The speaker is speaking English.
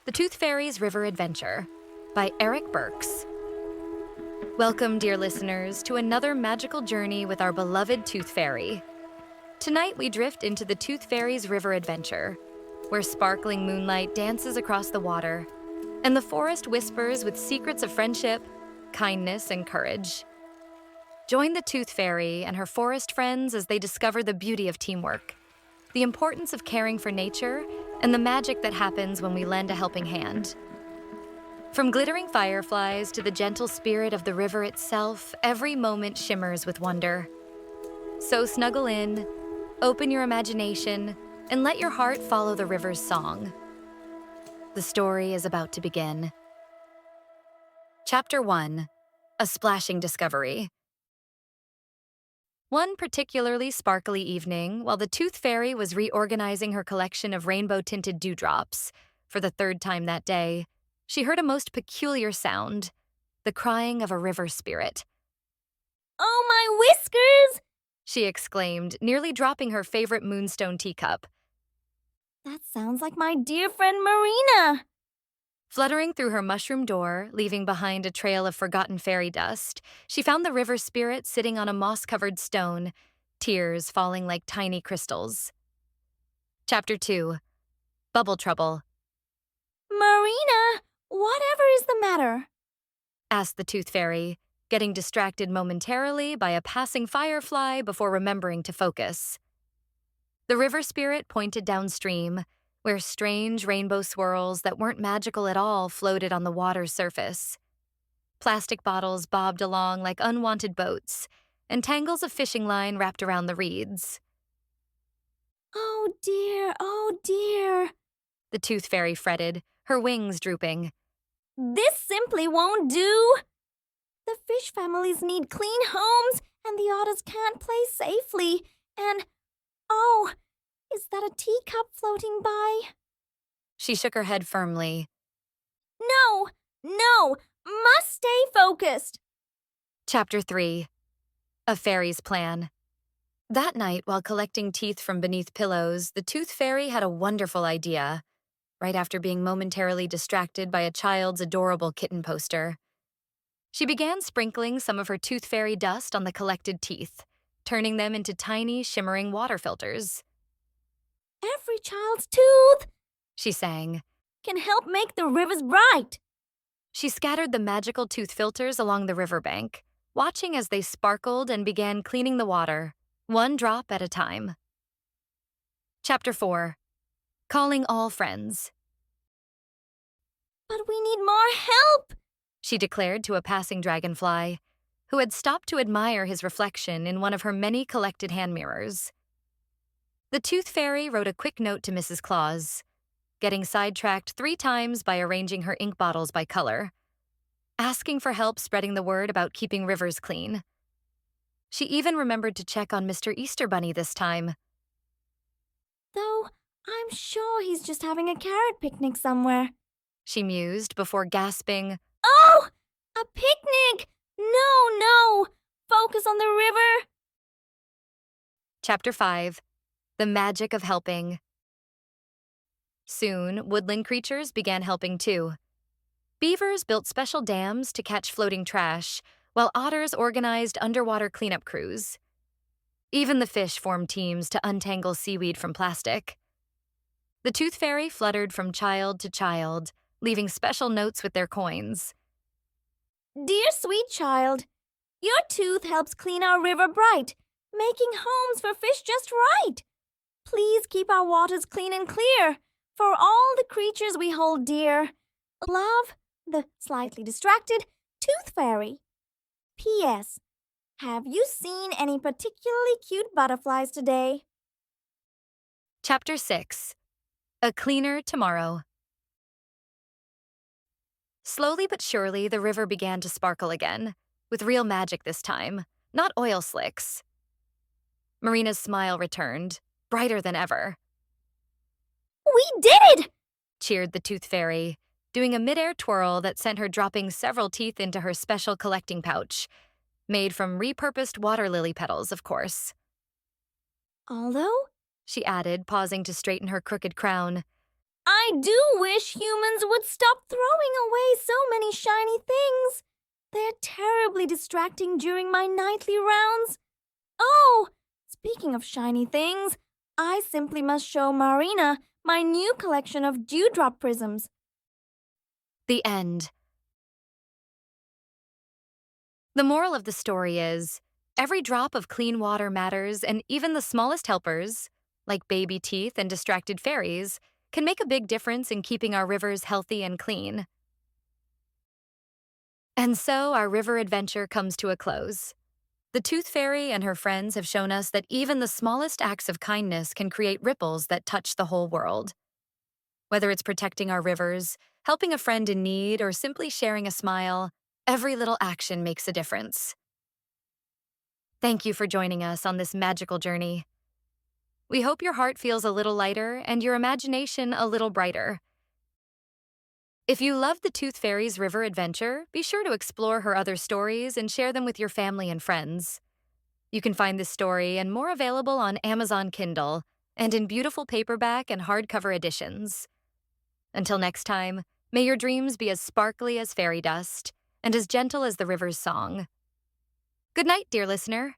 The Tooth Fairy's River Adventure by Erik Burks. Welcome, dear listeners, to another magical journey with our beloved Tooth Fairy. Tonight we drift into the Tooth Fairy's River Adventure, where sparkling moonlight dances across the water, and the forest whispers with secrets of friendship, kindness, and courage. Join the Tooth Fairy and her forest friends as they discover the beauty of teamwork, the importance of caring for nature, and the magic that happens when we lend a helping hand. From glittering fireflies to the gentle spirit of the river itself, every moment shimmers with wonder. So snuggle in, open your imagination, and let your heart follow the river's song. The story is about to begin. Chapter 1: A Splashing Discovery. One particularly sparkly evening, while the Tooth Fairy was reorganizing her collection of rainbow-tinted dewdrops, for the third time that day, she heard a most peculiar sound, the crying of a river spirit. "Oh, my whiskers!" she exclaimed, nearly dropping her favorite moonstone teacup. That sounds like my dear friend Marina. Fluttering through her mushroom door, leaving behind a trail of forgotten fairy dust, she found the river spirit sitting on a moss-covered stone, tears falling like tiny crystals. Chapter 2: Bubble Trouble. Marina, whatever is the matter? Asked the Tooth Fairy, getting distracted momentarily by a passing firefly before remembering to focus. The river spirit pointed downstream, where strange rainbow swirls that weren't magical at all floated on the water's surface. Plastic bottles bobbed along like unwanted boats, and tangles of fishing line wrapped around the reeds. Oh dear, The Tooth Fairy fretted, her wings drooping. this simply won't do. The fish families need clean homes, and the otters can't play safely. And, oh, is that a teacup floating by? She shook her head firmly. No, must stay focused. Chapter 3: A Fairy's Plan. That night, while collecting teeth from beneath pillows, the Tooth Fairy had a wonderful idea, right after being momentarily distracted by a child's adorable kitten poster. She began sprinkling some of her Tooth Fairy dust on the collected teeth, turning them into tiny, shimmering water filters. Every child's tooth She sang. can help make the rivers bright. She scattered the magical tooth filters along the riverbank, watching as they sparkled and began cleaning the water, one drop at a time. Chapter 4: Calling All Friends. But we need more help. She declared to a passing dragonfly, who had stopped to admire his reflection in one of her many collected hand mirrors. The Tooth Fairy wrote a quick note to Mrs. Claus, getting sidetracked 3 times by arranging her ink bottles by color, asking for help spreading the word about keeping rivers clean. She even remembered to check on Mr. Easter Bunny this time. Though I'm sure he's just having a carrot picnic somewhere. She mused before gasping, Oh! A picnic! No! Focus on the river! Chapter 5: The Magic of Helping. Soon, woodland creatures began helping too. Beavers built special dams to catch floating trash, while otters organized underwater cleanup crews. Even the fish formed teams to untangle seaweed from plastic. The Tooth Fairy fluttered from child to child, leaving special notes with their coins. Dear sweet child, your tooth helps clean our river bright, making homes for fish just right. Please keep our waters clean and clear for all the creatures we hold dear. Love, the slightly distracted Tooth Fairy. P.S. Have you seen any particularly cute butterflies today? Chapter 6: A Cleaner Tomorrow. Slowly but surely, the river began to sparkle again, with real magic this time, not oil slicks. Marina's smile returned, brighter than ever. We did it! Cheered the Tooth Fairy, doing a mid-air twirl that sent her dropping several teeth into her special collecting pouch, made from repurposed water lily petals, of course. Although, She added, pausing to straighten her crooked crown, I do wish humans would stop throwing away so many shiny things. They're terribly distracting during my nightly rounds. Oh, speaking of shiny things, I simply must show Marina my new collection of dewdrop prisms. The end. The moral of the story is, every drop of clean water matters, and even the smallest helpers, like baby teeth and distracted fairies, can make a big difference in keeping our rivers healthy and clean. And so our river adventure comes to a close. The Tooth Fairy and her friends have shown us that even the smallest acts of kindness can create ripples that touch the whole world. Whether it's protecting our rivers, helping a friend in need, or simply sharing a smile, every little action makes a difference. Thank you for joining us on this magical journey. We hope your heart feels a little lighter and your imagination a little brighter. If you love the Tooth Fairy's river adventure, be sure to explore her other stories and share them with your family and friends. You can find this story and more available on Amazon Kindle and in beautiful paperback and hardcover editions. Until next time, may your dreams be as sparkly as fairy dust and as gentle as the river's song. Good night, dear listener.